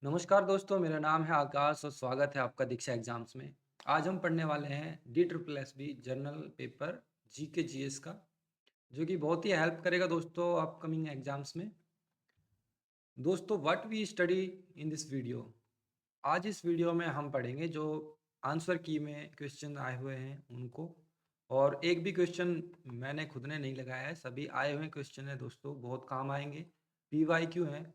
नमस्कार दोस्तों, मेरा नाम है आकाश और स्वागत है आपका दीक्षा एग्जाम्स में। आज हम पढ़ने वाले हैं D triple S B journal paper GK GS का, जो कि बहुत ही हेल्प करेगा दोस्तों अपकमिंग एग्जाम्स में। दोस्तों, what we study in this video. आज इस वीडियो में हम पढ़ेंगे जो आंसर की में क्वेश्चन आए हुए हैं उनको, और एक भी क्वेश्चन मैंने खुद ने नहीं लगाया है, सभी आए हुए क्वेश्चन है दोस्तों, बहुत काम आएंगे। पीवाईक्यू हैं।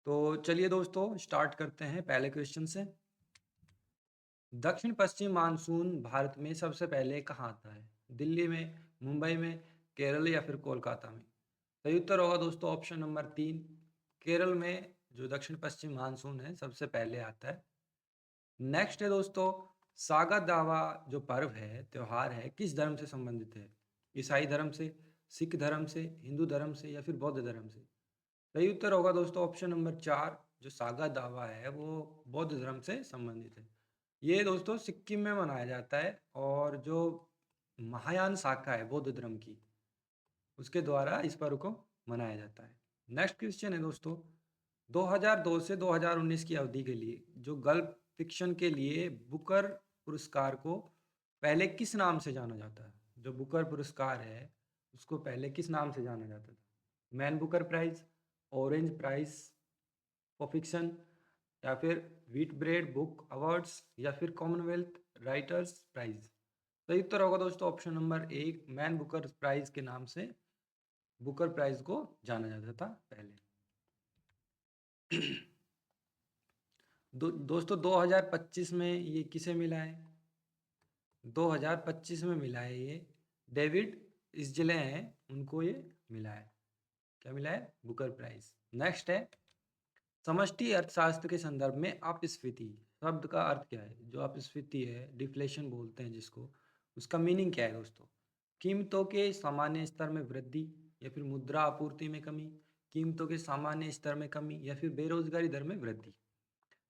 तो चलिए दोस्तों स्टार्ट करते हैं पहले क्वेश्चन से। दक्षिण पश्चिम मानसून भारत में सबसे पहले कहाँ आता है? दिल्ली में, मुंबई में, केरल या फिर कोलकाता में? सही उत्तर होगा दोस्तों ऑप्शन नंबर 3, केरल में जो दक्षिण पश्चिम मानसून है सबसे पहले आता है। नेक्स्ट है दोस्तों, सागा दावा जो पर्व है, त्योहार है, किस धर्म से संबंधित है? ईसाई धर्म से, सिख धर्म से, हिंदू धर्म से या फिर बौद्ध धर्म से? सही उत्तर होगा दोस्तों ऑप्शन नंबर 4, जो सागा दावा है वो बौद्ध धर्म से संबंधित है। ये दोस्तों सिक्किम में मनाया जाता है, और जो महायान शाखा है बौद्ध धर्म की, उसके द्वारा इस पर्व को मनाया जाता है। नेक्स्ट क्वेश्चन है दोस्तों, 2002 से 2019 की अवधि के लिए जो गल्प फिक्शन के लिए बुकर पुरस्कार को पहले किस नाम से जाना जाता है? जो बुकर पुरस्कार है उसको पहले किस नाम से जाना जाता था? Man Booker Prize, Orange Prize for Fiction, या फिर व्हीट ब्रेड बुक अवार्ड्स, या फिर कॉमनवेल्थ राइटर्स प्राइज? सही उत्तर होगा दोस्तों option number 1, Man Booker Prize के नाम से बुकर प्राइज को जाना जाता था पहले। दोस्तों 2025 में ये किसे मिला है? 2025 में मिला है ये डेविड इसजले हैं, उनको ये मिला है। क्या मिला है? Booker prize. नेक्स्ट है, समष्टि अर्थशास्त्र के संदर्भ में अपस्फीति शब्द का अर्थ क्या है? जो अपस्फीति है, डिफ्लेशन बोलते हैं जिसको, उसका मीनिंग क्या है दोस्तों? कीमतों के सामान्य स्तर में वृद्धि, या फिर मुद्रा आपूर्ति में कमी, कीमतों के सामान्य स्तर में कमी, या फिर बेरोजगारी दर में वृद्धि?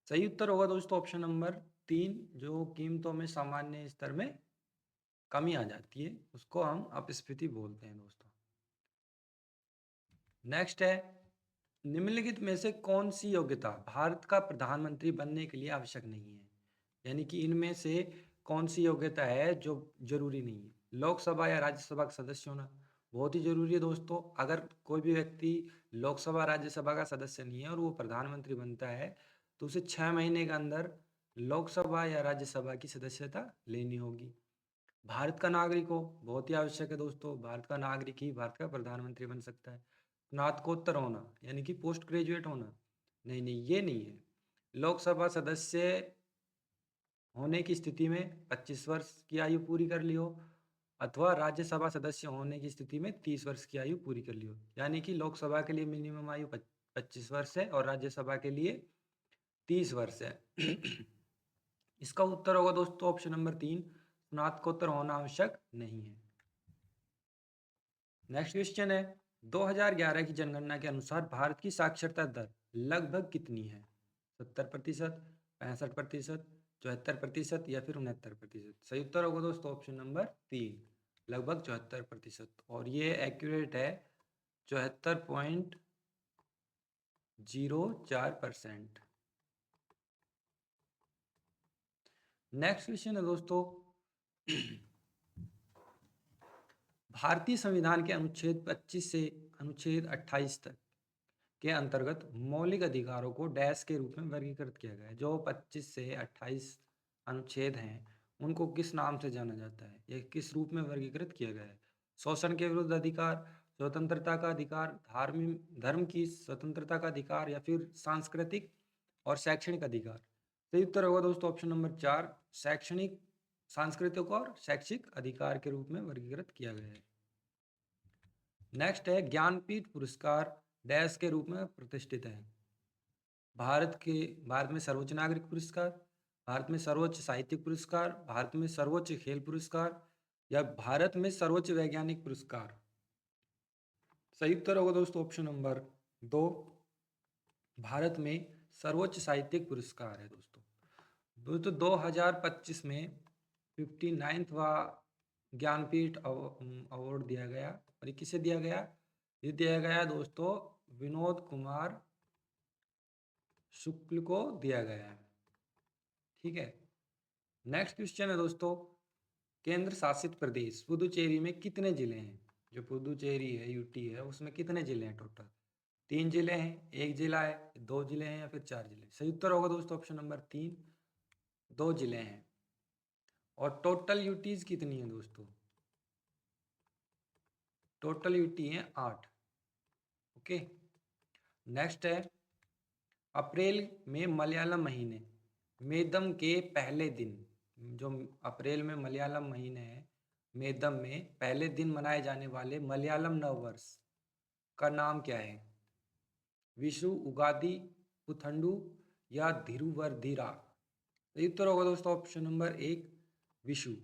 सही उत्तर होगा दोस्तों ऑप्शन नंबर 3, जो कीमतों में सामान्य स्तर में कमी आ जाती है उसको हम अपस्फीति बोलते हैं दोस्तों। नेक्स्ट है, निम्नलिखित में से कौन सी योग्यता भारत का प्रधानमंत्री बनने के लिए आवश्यक नहीं है? यानी कि इनमें से कौन सी योग्यता है जो जरूरी नहीं है? लोकसभा या राज्यसभा का सदस्य होना बहुत ही जरूरी है दोस्तों। अगर कोई भी व्यक्ति लोकसभा राज्यसभा का सदस्य नहीं है और वो प्रधानमंत्री बनता है, तो उसे 6 महीने के अंदर लोकसभा या राज्यसभा की सदस्यता लेनी होगी। भारत का नागरिक हो, बहुत ही आवश्यक है दोस्तों, भारत का नागरिक ही भारत का प्रधानमंत्री बन सकता है। स्नातकोत्तर होना यानी कि पोस्ट ग्रेजुएट होना, नहीं नहीं ये नहीं है। लोकसभा सदस्य होने की स्थिति में 25 वर्ष की आयु पूरी कर ली हो, अथवा राज्यसभा सदस्य होने की स्थिति में 30 वर्ष की आयु पूरी कर ली हो। यानी कि लोकसभा के लिए मिनिमम आयु 25 वर्ष है और राज्यसभा के लिए 30 वर्ष है। इसका उत्तर होगा दोस्तों ऑप्शन नंबर 3, स्नातकोत्तर होना आवश्यक नहीं है। नेक्स्ट क्वेश्चन है, 2011 की जनगणना के अनुसार भारत की साक्षरता दर लगभग कितनी है? 70%, 65%, 74% या फिर 69%? सही उत्तर होगा दोस्तों ऑप्शन नंबर 3, लगभग 74%, और ये एक्यूरेट है 74.04%। नेक्स्ट क्वेश्चन है दोस्तों, भारतीय संविधान के अनुच्छेद 25 से अनुच्छेद 28 तक के अंतर्गत मौलिक अधिकारों को डैश के रूप में वर्गीकृत किया गया है। जो 25 से 28 अनुच्छेद हैं उनको किस नाम से जाना जाता है, या किस रूप में वर्गीकृत किया गया है? शोषण के विरुद्ध अधिकार, स्वतंत्रता का अधिकार, धार्मिक धर्म की स्वतंत्रता का अधिकार, या फिर सांस्कृतिक और शैक्षणिक अधिकार? सही उत्तर होगा दोस्तों ऑप्शन नंबर 4, शैक्षणिक, सांस्कृतिक और शैक्षिक अधिकार के रूप में वर्गीकृत किया गया है। नेक्स्ट है, ज्ञानपीठ पुरस्कार डैश के रूप में प्रतिष्ठित है? भारत में सर्वोच्च नागरिक पुरस्कार, भारत में सर्वोच्च साहित्यिक पुरस्कार, भारत में सर्वोच्च खेल पुरस्कार, या भारत में सर्वोच्च वैज्ञानिक पुरस्कार? सही उत्तर होगा दोस्तों ऑप्शन नंबर 2, भारत में सर्वोच्च साहित्यिक पुरस्कार है दोस्तों। दोस्तों 2025 में 59वां ज्ञानपीठ अवार्ड दिया गया, और ये किसे दिया गया? ये दिया गया दोस्तों विनोद कुमार शुक्ल को दिया गया है। ठीक है। नेक्स्ट क्वेश्चन है दोस्तों, केंद्र शासित प्रदेश पुदुचेरी में कितने जिले हैं? जो पुदुचेरी है, यूटी है, उसमें कितने जिले हैं टोटल? 3 जिले हैं, 1 जिला है, 2 जिले हैं या फिर 4 जिले? सही उत्तर होगा दोस्तों ऑप्शन नंबर 3, 2 जिले हैं। और टोटल यूटीज कितनी है दोस्तों? टोटल यूटी है 8। ओके। नेक्स्ट है, अप्रैल में मलयालम महीने मेदम के पहले दिन, जो अप्रैल में मलयालम महीने है मेदम में पहले दिन मनाए जाने वाले मलयालम नववर्ष का नाम क्या है? विशु, उगादि, पुथंडू या धिरुवरधिरा? तो उत्तर होगा दोस्तों ऑप्शन नंबर 1, विशु।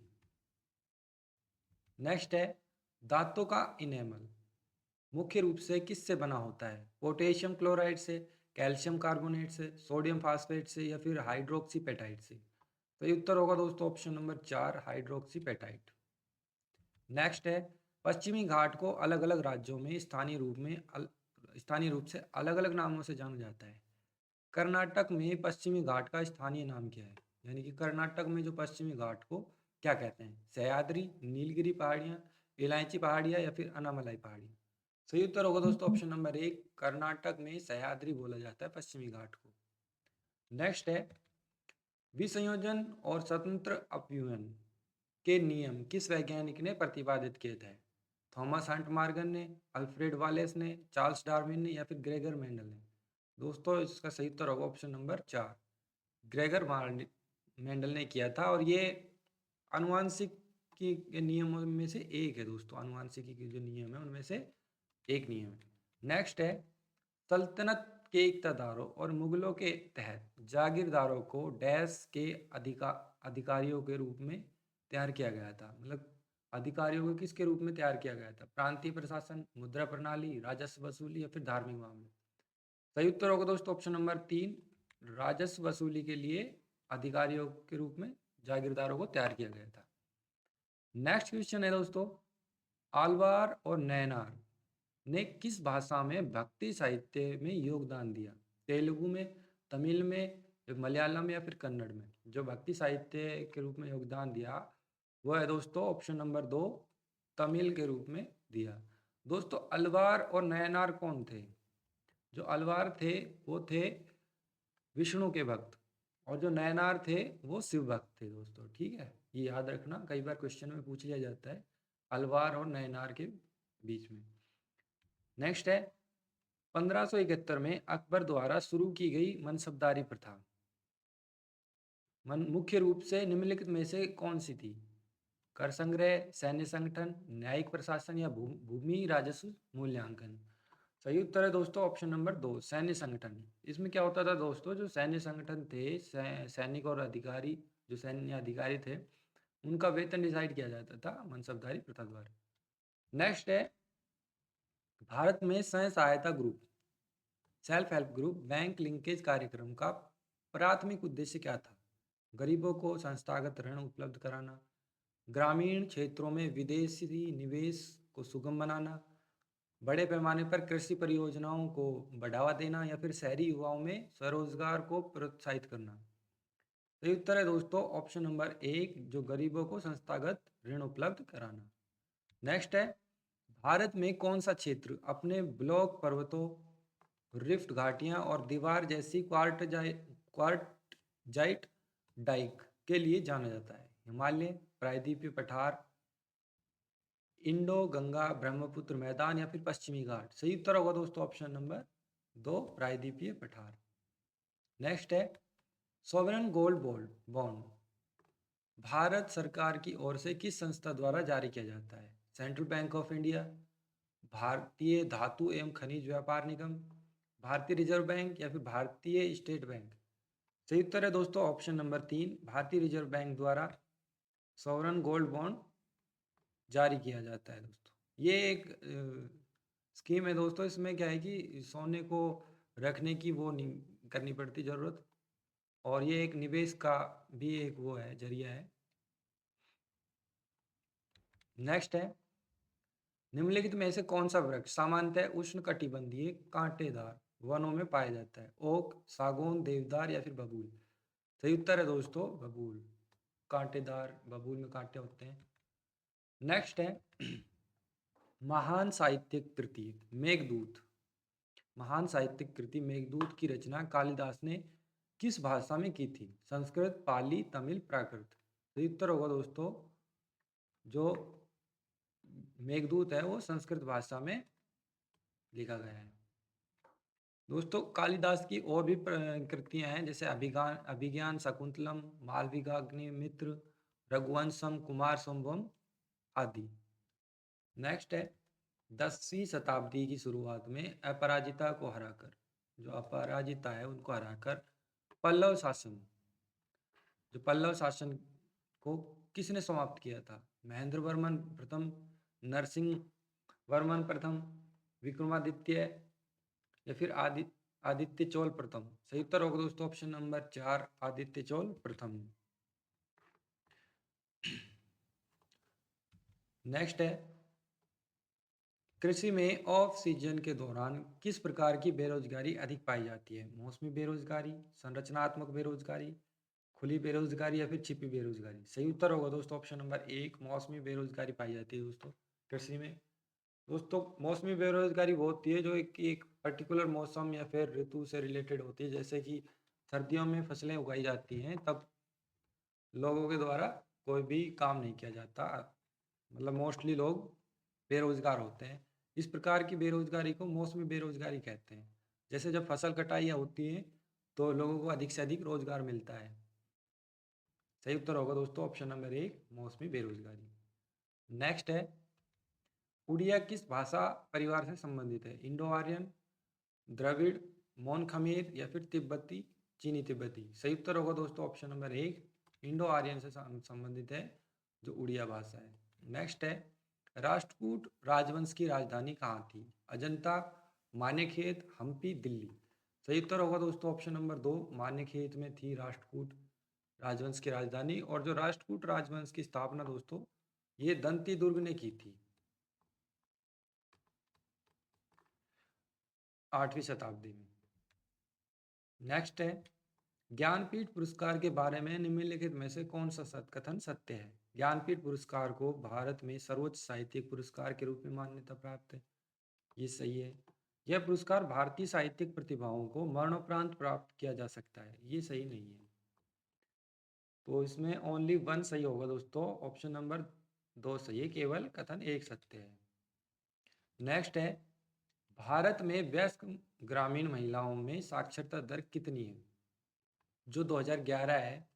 नेक्स्ट है, दांतों का इनेमल मुख्य रूप से किससे बना होता है? पोटेशियम क्लोराइड से, कैल्शियम कार्बोनेट से, सोडियम फास्फेट से या फिर हाइड्रोक्सीपेटाइट से? तो ये उत्तर होगा दोस्तों ऑप्शन नंबर 4, हाइड्रोक्सीपेटाइट। नेक्स्ट है, पश्चिमी घाट को अलग अलग राज्यों में स्थानीय रूप से अलग अलग नामों से जाना जाता है। कर्नाटक में पश्चिमी घाट का स्थानीय नाम क्या है? यानी कि कर्नाटक में जो पश्चिमी घाट को क्या कहते हैं? सह्याद्री, नीलगिरी पहाड़ियाँ, इलायची पहाड़ियाँ या फिर अनामलाई पहाड़ियाँ? सही उत्तर होगा दोस्तों ऑप्शन नंबर 1, कर्नाटक में सह्याद्री बोला जाता है पश्चिमी घाट को। नेक्स्ट है, विसंयोजन और स्वतंत्र अपव्ययन के नियम किस वैज्ञानिक ने प्रतिपादित किए थे? थॉमस हंट मॉर्गन ने, अल्फ्रेड वालेस ने, चार्ल्स डार्विन ने या फिर ग्रेगर मेंडल ने? दोस्तों इसका सही उत्तर होगा ऑप्शन नंबर 4, ग्रेगर मेंडल ने किया था। और ये आनुवांशिकी के नियमों में से एक है दोस्तों, आनुवांशिकी के जो नियम है उनमें से एक नियम है। नेक्स्ट है, सल्तनत के इक़्तिदारों और मुगलों के तहत जागीरदारों को डैश के अधिकारियों के रूप में तैयार किया गया था? मतलब अधिकारियों को किसके रूप में तैयार किया गया था? प्रांतीय प्रशासन, मुद्रा प्रणाली, राजस्व वसूली या फिर धार्मिक मामले? सही उत्तर होगा दोस्तों ऑप्शन नंबर 3, राजस्व वसूली के लिए अधिकारियों के रूप में जागीरदारों को तैयार किया गया था। नेक्स्ट क्वेश्चन है दोस्तों, आलवार और नैनार ने किस भाषा में भक्ति साहित्य में योगदान दिया? तेलुगु में, तमिल में, मलयालम या फिर कन्नड़ में? जो भक्ति साहित्य के रूप में योगदान दिया वो है दोस्तों ऑप्शन नंबर 2, तमिल के रूप में दिया। दोस्तों अलवार और नयनार कौन थे? जो अलवार थे वो थे विष्णु के भक्त, और जो नयनार थे वो शिव भक्त थे दोस्तों। ठीक है, ये याद रखना, कई बार क्वेश्चन में पूछ लिया जाता है अलवार और नयनार के बीच में। नेक्स्ट है, 1571 में अकबर द्वारा शुरू की गई मनसबदारी प्रथा मुख्य रूप से निम्नलिखित में से कौन सी थी? कर संग्रह, सैन्य संगठन, न्यायिक प्रशासन या भूमि राजस्व मूल्यांकन? सही उत्तर है दोस्तों ऑप्शन नंबर 2, सैन्य संगठन। इसमें क्या होता था दोस्तों, जो सैन्य संगठन थे, सैनिक और अधिकारी, जो सैन्य अधिकारी थे उनका वेतन डिसाइड किया जाता था मनसबदारी प्रथा द्वारा। नेक्स्ट है, भारत में स्वयं सहायता group, self help group, bank linkage कार्यक्रम का प्राथमिक उद्देश्य क्या था? गरीबों को संस्थागत ऋण उपलब्ध कराना, ग्रामीण क्षेत्रों में विदेशी निवेश को सुगम बनाना, बड़े पैमाने पर कृषि परियोजनाओं को बढ़ावा देना या फिर शहरी युवाओं में स्वरोजगार को प्रोत्साहित करना? तो उत्तर है दोस्तों ऑप्शन नंबर 1, जो गरीबों को संस्थागत ऋण उपलब्ध कराना। नेक्स्ट है, भारत में कौन सा क्षेत्र अपने ब्लॉक पर्वतों, रिफ्ट घाटियां और दीवार जैसी क्वार्टजाइट डाइक के लिए जाना जाता है? हिमालय, प्रायद्वीपीय पठार, इंडो गंगा ब्रह्मपुत्र मैदान या फिर पश्चिमी घाट? सही उत्तर होगा दोस्तों ऑप्शन नंबर 2, प्रायद्वीपीय पठार। नेक्स्ट है, सॉवरेन गोल्ड बॉन्ड भारत सरकार की ओर से किस संस्था द्वारा जारी किया जाता है? सेंट्रल बैंक ऑफ इंडिया, भारतीय धातु एवं खनिज व्यापार निगम, भारतीय रिजर्व बैंक या फिर भारतीय स्टेट बैंक? सही उत्तर है दोस्तों ऑप्शन नंबर 3, भारतीय रिजर्व बैंक द्वारा सॉवरेन गोल्ड बॉन्ड जारी किया जाता है दोस्तों। ये एक स्कीम है दोस्तों, इसमें क्या है कि सोने को रखने की वो नहीं करनी पड़ती ज़रूरत, और ये एक निवेश का भी एक वो है, जरिया है। नेक्स्ट है, निम्नलिखित में से कौन सा वृक्ष सामान्यतः उष्णकटिबंधीय कांटेदार वनों में पाया जाता है? ओक, सागौन, देवदार या फिर बबूल? सही उत्तर है दोस्तों बबूल। कांटेदार बबूल में कांटे होते हैं। नेक्स्ट है महान साहित्यिक कृति मेघदूत। महान साहित्यिक कृति मेघदूत की रचना कालिदास ने किस भाषा में की थी? संस्कृत, पाली, तमिल, प्राकृत? सही उत्तर होगा दोस्तों जो मेघदूत है वो संस्कृत भाषा में लिखा गया है। दोस्तों कालिदास की और भी कृतियां हैं जैसे अभिज्ञान अभिज्ञान शकुंतलम, मालविका अग्निमित्र, रघुवंशम, कुमार संभवम आदि। नेक्स्ट है 10वीं शताब्दी की शुरुआत में अपराजिता को हराकर, जो अपराजिता है उनको हराकर पल्लव शासन, जो पल्लव शासन को किसने समाप्त किया था? महेंद्र वर्मन प्रथम, नरसिंह वर्मन प्रथम, विक्रमादित्य या फिर आदित्य चोल प्रथम? सही उत्तर होगा दोस्तों ऑप्शन नंबर 4 आदित्य चोल प्रथम। नेक्स्ट है कृषि में ऑफ सीजन के दौरान किस प्रकार की बेरोजगारी अधिक पाई जाती है? मौसमी बेरोजगारी, संरचनात्मक बेरोजगारी, खुली बेरोजगारी या फिर छिपी बेरोजगारी? सही उत्तर होगा दोस्तों ऑप्शन नंबर 1 मौसमी बेरोजगारी पाई जाती है दोस्तों कृषि में। दोस्तों मौसमी बेरोजगारी वो होती है जो एक पर्टिकुलर मौसम या फिर ऋतु से रिलेटेड होती है, जैसे कि सर्दियों में फसलें उगाई जाती हैं तब लोगों के द्वारा कोई भी काम नहीं किया जाता, मतलब मोस्टली लोग बेरोजगार होते हैं। इस प्रकार की बेरोजगारी को मौसमी बेरोजगारी कहते हैं। जैसे जब फसल कटाई होती है तो लोगों को अधिक से अधिक रोजगार मिलता है। सही उत्तर होगा दोस्तों ऑप्शन नंबर 1 मौसमी बेरोजगारी। नेक्स्ट है उड़िया किस भाषा परिवार से संबंधित है? इंडो आर्यन, द्रविड़, मोन खमेर या फिर तिब्बती, चीनी तिब्बती? सही उत्तर होगा दोस्तों ऑप्शन नंबर 1 इंडो आर्यन से संबंधित है जो उड़िया भाषा है। नेक्स्ट है राष्ट्रकूट राजवंश की राजधानी कहाँ थी? अजंता, मानेखेत, हम्पी, दिल्ली? सही उत्तर होगा दोस्तों ऑप्शन नंबर 2 मानेखेत में थी राष्ट्रकूट राजवंश की राजधानी। और जो राष्ट्रकूट राजवंश की स्थापना दोस्तों ये दंती दुर्ग ने की थी 8वीं शताब्दी में। नेक्स्ट है ज्ञानपीठ पुरस्कार के बारे में निम्नलिखित में से कौन सा कथन सत्य है? ज्ञानपीठ पुरस्कार को भारत में सर्वोच्च साहित्यिक पुरस्कार के रूप में मान्यता प्राप्त है, ये सही है। यह पुरस्कार भारतीय साहित्यिक प्रतिभाओं को मरणोपरांत प्राप्त किया जा सकता है, ये सही नहीं है। तो इसमें ओनली 1 सही होगा दोस्तों ऑप्शन नंबर 2 सही है, केवल कथन 1 सत्य है। नेक्स्ट है भारत में वयस्क ग्रामीण महिलाओं में साक्षरता दर कितनी है? जो 2011 है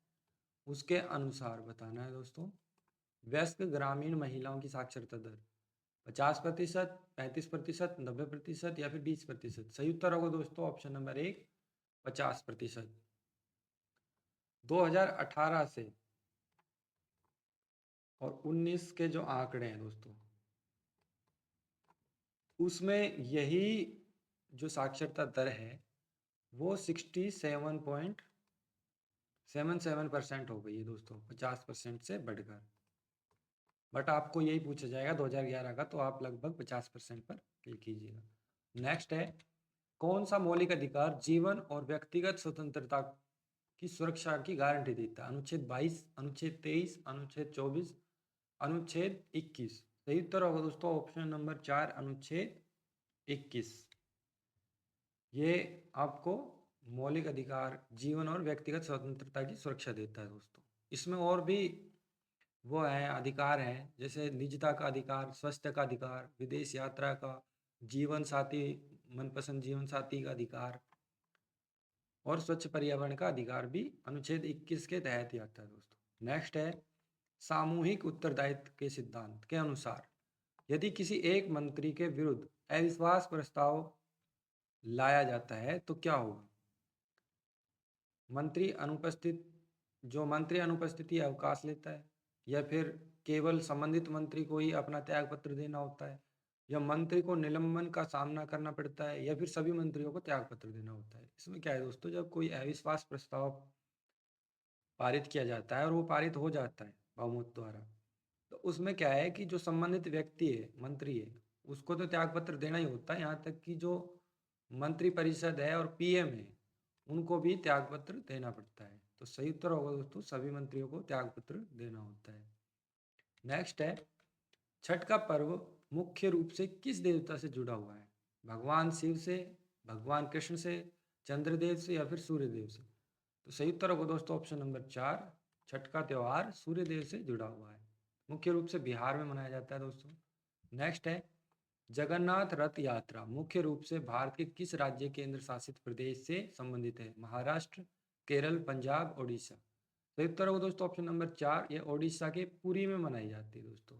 उसके अनुसार बताना है दोस्तों। वयस्क ग्रामीण महिलाओं की साक्षरता दर 50%, 35%, 90% या फिर 20%? सही उत्तर होगा दोस्तों ऑप्शन नंबर 1 50%। 2018 से और 19 के जो आंकड़े हैं दोस्तों उसमें यही जो साक्षरता दर है वो 67.77% हो गई है दोस्तों, 50% से बढ़कर। बट आपको यही पूछा जाएगा 2011 का, तो आप लगभग 50% पर क्लिक कीजिएगा। नेक्स्ट है कौन सा मौलिक अधिकार जीवन और व्यक्तिगत स्वतंत्रता की सुरक्षा की गारंटी देता है? अनुच्छेद 22, अनुच्छेद 23, अनुच्छेद 24, अनुच्छेद 21? सही उत्तर होगा दोस्तों ऑप्शन नंबर 4 अनुच्छेद 21। ये आपको मौलिक अधिकार जीवन और व्यक्तिगत स्वतंत्रता की सुरक्षा देता है दोस्तों। इसमें और भी वो है अधिकार हैं जैसे निजता का अधिकार, स्वास्थ्य का अधिकार, विदेश यात्रा का, जीवन साथी मनपसंद जीवन साथी का अधिकार और स्वच्छ पर्यावरण का अधिकार भी अनुच्छेद 21 के तहत ही आता है दोस्तों। नेक्स्ट है सामूहिक उत्तरदायित्व के सिद्धांत के अनुसार यदि किसी एक मंत्री के विरुद्ध अविश्वास प्रस्ताव लाया जाता है तो क्या होगा? मंत्री अनुपस्थिति अवकाश लेता है, या फिर केवल संबंधित मंत्री को ही अपना त्याग पत्र देना होता है, या मंत्री को निलंबन का सामना करना पड़ता है, या फिर सभी मंत्रियों को त्याग पत्र देना होता है? इसमें क्या है दोस्तों जब कोई अविश्वास प्रस्ताव पारित किया जाता है और वो पारित हो जाता है बहुमत द्वारा, तो उसमें क्या है कि जो संबंधित व्यक्ति है मंत्री है उसको तो त्याग पत्र देना ही होता है, यहाँ तक कि जो मंत्रिपरिषद है और पीएम है, उनको भी त्यागपत्र देना पड़ता है। तो सही उत्तर होगा दोस्तों, सभी मंत्रियों को त्यागपत्र देना होता है। नेक्स्ट है, छठ का पर्व मुख्य रूप से किस देवता से जुड़ा हुआ है? भगवान शिव से, भगवान कृष्ण से, चंद्रदेव से या फिर सूर्यदेव से? तो सही उत्तर होगा दोस्तों ऑप्शन नंबर 4, छठ का त्योहार सूर्यदेव से जुड़ा हुआ है। मुख्य रूप से बिहार में मनाया जाता है दोस्तों। नेक्स्ट है, जगन्नाथ रथ यात्रा मुख्य रूप से भारत के किस राज्य केंद्र शासित प्रदेश से संबंधित है? महाराष्ट्र, केरल, पंजाब, ओडिशा? सही उत्तर होगा दोस्तों ऑप्शन नंबर 4, ये ओडिशा के पुरी में मनाई जाती है दोस्तों।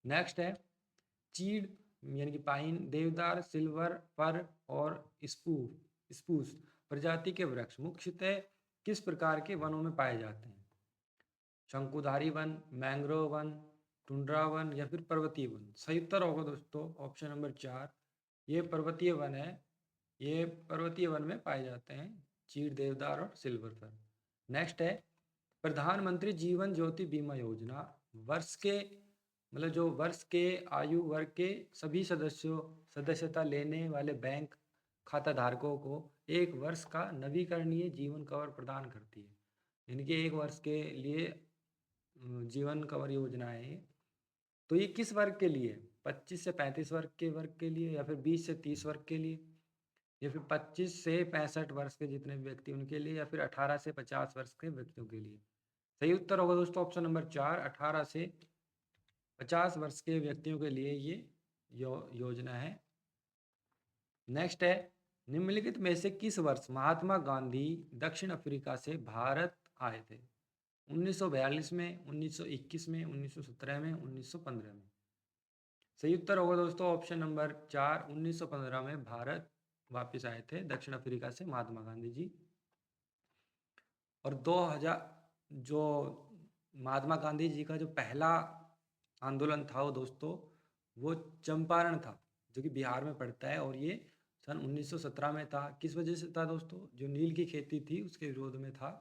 नेक्स्ट है, चीड़ यानी कि पाइन, देवदार, सिल्वर, फर और स्पूस प्रजाति के वृक्ष मुख्यतः किस प्रकार के वनों में पाए जाते हैं? शंकुधारी one, mangrove one, tundra one या फिर पर्वतीय वन? सही उत्तर होगा दोस्तों ऑप्शन नंबर 4, ये पर्वतीय वन है। ये पर्वतीय वन में पाए जाते हैं चीड़, देवदार और सिल्वर फर। नेक्स्ट है, प्रधानमंत्री जीवन ज्योति बीमा योजना वर्ष के मतलब जो वर्ष के आयु वर्ग के सभी सदस्यों सदस्यता लेने वाले बैंक खाता धारकों को एक वर्ष का नवीकरणीय जीवन कवर प्रदान करती है। इनके एक वर्ष के लिए जीवन कवर योजना है ये। तो ये किस वर्ग के लिए? 25 से 35 वर्ग के लिए या फिर 20 से 30 वर्ग के लिए या फिर 25 से 65 वर्ष के जितने भी व्यक्ति उनके लिए या फिर 18 से 50 वर्ष के व्यक्तियों के लिए? सही उत्तर होगा दोस्तों ऑप्शन नंबर 4, 18 से 50 वर्ष के व्यक्तियों के लिए ये योजना है। नेक्स्ट है, निम्नलिखित में से किस वर्ष महात्मा गांधी दक्षिण अफ्रीका से भारत आए थे? 1942 में, 1921 में, 1917 में, 1915 में? सही उत्तर होगा दोस्तों ऑप्शन नंबर 4, 1915 में भारत वापस आए थे दक्षिण अफ्रीका से महात्मा गांधी जी। और 2000 जो महात्मा गांधी जी का जो पहला आंदोलन था वो दोस्तों, वो चंपारण था जो कि बिहार में पड़ता है और ये सन 1917 में था। किस वजह से था दोस्तों? जो नील की खेती थी उसके विरोध में था।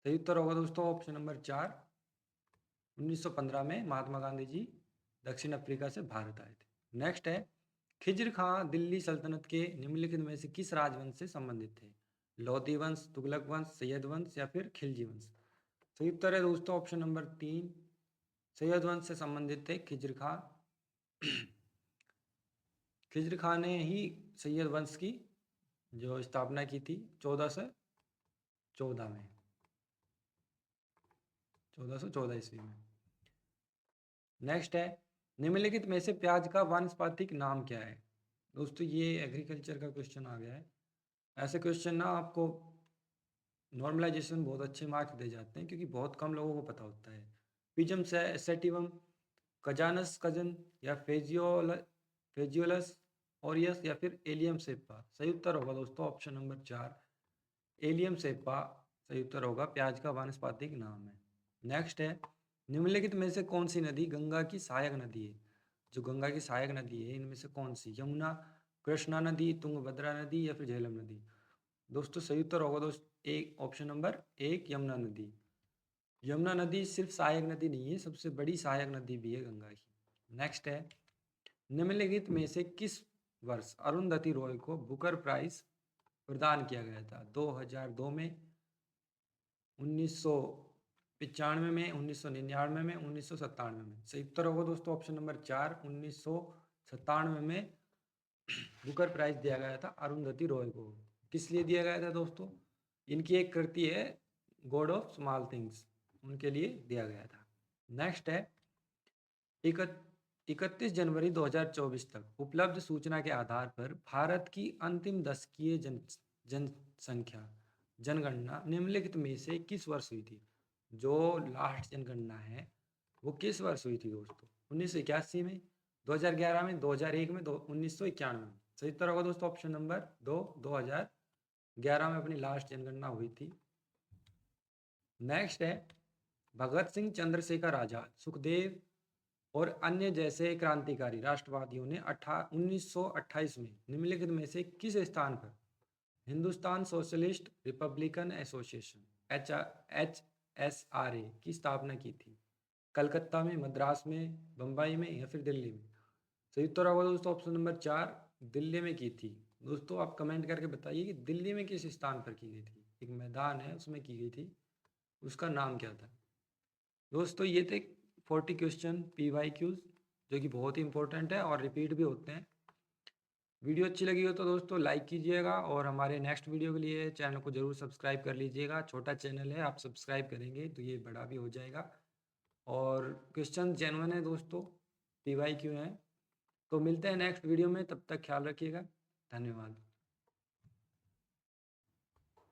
सही उत्तर होगा दोस्तों ऑप्शन नंबर 4, 1915 में महात्मा गांधी जी दक्षिण अफ्रीका से भारत आए थे। नेक्स्ट है, खिज्र खां दिल्ली सल्तनत के निम्नलिखित में से किस राजवंश से संबंधित थे? लोधी वंश, तुगलक वंश, सैयद वंश या फिर खिलजी वंश? सही उत्तर है दोस्तों ऑप्शन नंबर 3, सैयद वंश से संबंधित थे खिज्र खां। खिज्र खां ने ही सैयद वंश की जो स्थापना की थी 1414 में, 1414 ईस्वी में। नेक्स्ट है, निम्नलिखित में से प्याज का वानस्पतिक नाम क्या है? दोस्तों ये एग्रीकल्चर का क्वेश्चन आ गया है। ऐसे क्वेश्चन ना आपको नॉर्मलाइजेशन बहुत अच्छे मार्क्स दे जाते हैं क्योंकि बहुत कम लोगों को पता होता है। पिजम सेटिवम, कजानस कजन या फेजियोलस ऑरियस या फिर एलियम सेप्पा? सही उत्तर होगा दोस्तों ऑप्शन नंबर 4, एलियम सेप्पा सही उत्तर होगा, प्याज का वानस्पतिक नाम है। नेक्स्ट है, निम्नलिखित में से कौन सी नदी गंगा की सहायक नदी है? जो गंगा की सहायक नदी है इनमें से कौन सी? यमुना, कृष्णा नदी, तुंगभद्रा नदी या फिर झेलम नदी? दोस्तों सही उत्तर होगा दोस्त एक ऑप्शन नंबर 1, यमुना नदी। यमुना नदी सिर्फ सहायक नदी नहीं है, सबसे बड़ी सहायक नदी भी है गंगा की। नेक्स्ट है, निम्नलिखित में से किस वर्ष अरुंधति रॉय को बुकर प्राइज प्रदान किया गया था? 2002 में, 1995 में, 1999 में, 1997 में? सही उत्तर होगा दोस्तों ऑप्शन नंबर 4, 1997 में बुकर प्राइज दिया गया था अरुंधति रॉय को। किस लिए दिया गया था दोस्तों? इनकी एक कृति है गॉड ऑफ स्मॉल थिंग्स, उनके लिए दिया गया था। नेक्स्ट है, 31 जनवरी 2024 तक उपलब्ध सूचना के आधार पर भारत की अंतिम दशकीय जनसंख्या जनगणना निम्नलिखित में से किस वर्ष हुई थी? जो लास्ट जनगणना है वो किस वर्ष हुई थी दोस्तों? 1981 में, 2011 में, 2001 में, 1991 में? सही उत्तर होगा दोस्तों ऑप्शन नंबर 2, 2011 में अपनी लास्ट जनगणना हुई थी। नेक्स्ट है, भगत सिंह, चंद्रशेखर आजाद, सुखदेव और अन्य जैसे क्रांतिकारी राष्ट्रवादियों ने 1928 में निम्नलिखित में से किस स्थान पर Hindustan socialist Republican association HSRA की स्थापना की थी? कलकत्ता में, मद्रास में, बम्बई में या फिर दिल्ली में? सही उत्तर होगा दोस्तों ऑप्शन नंबर 4, दिल्ली में की थी। दोस्तों आप कमेंट करके बताइए कि दिल्ली में किस स्थान पर की गई थी? एक मैदान है उसमें की गई थी, उसका नाम क्या था? दोस्तों ये थे 40 क्वेश्चन PYQs जो कि बहुत ही इंपॉर्टेंट है और रिपीट भी होते हैं। वीडियो अच्छी लगी हो तो दोस्तों लाइक कीजिएगा और हमारे नेक्स्ट वीडियो के लिए चैनल को जरूर सब्सक्राइब कर लीजिएगा। छोटा चैनल है, आप सब्सक्राइब करेंगे तो ये बड़ा भी हो जाएगा। और क्वेश्चन जेन्युइन है दोस्तों, PYQ हैं। तो मिलते हैं नेक्स्ट वीडियो में, तब तक ख्याल रखिएगा। धन्यवाद।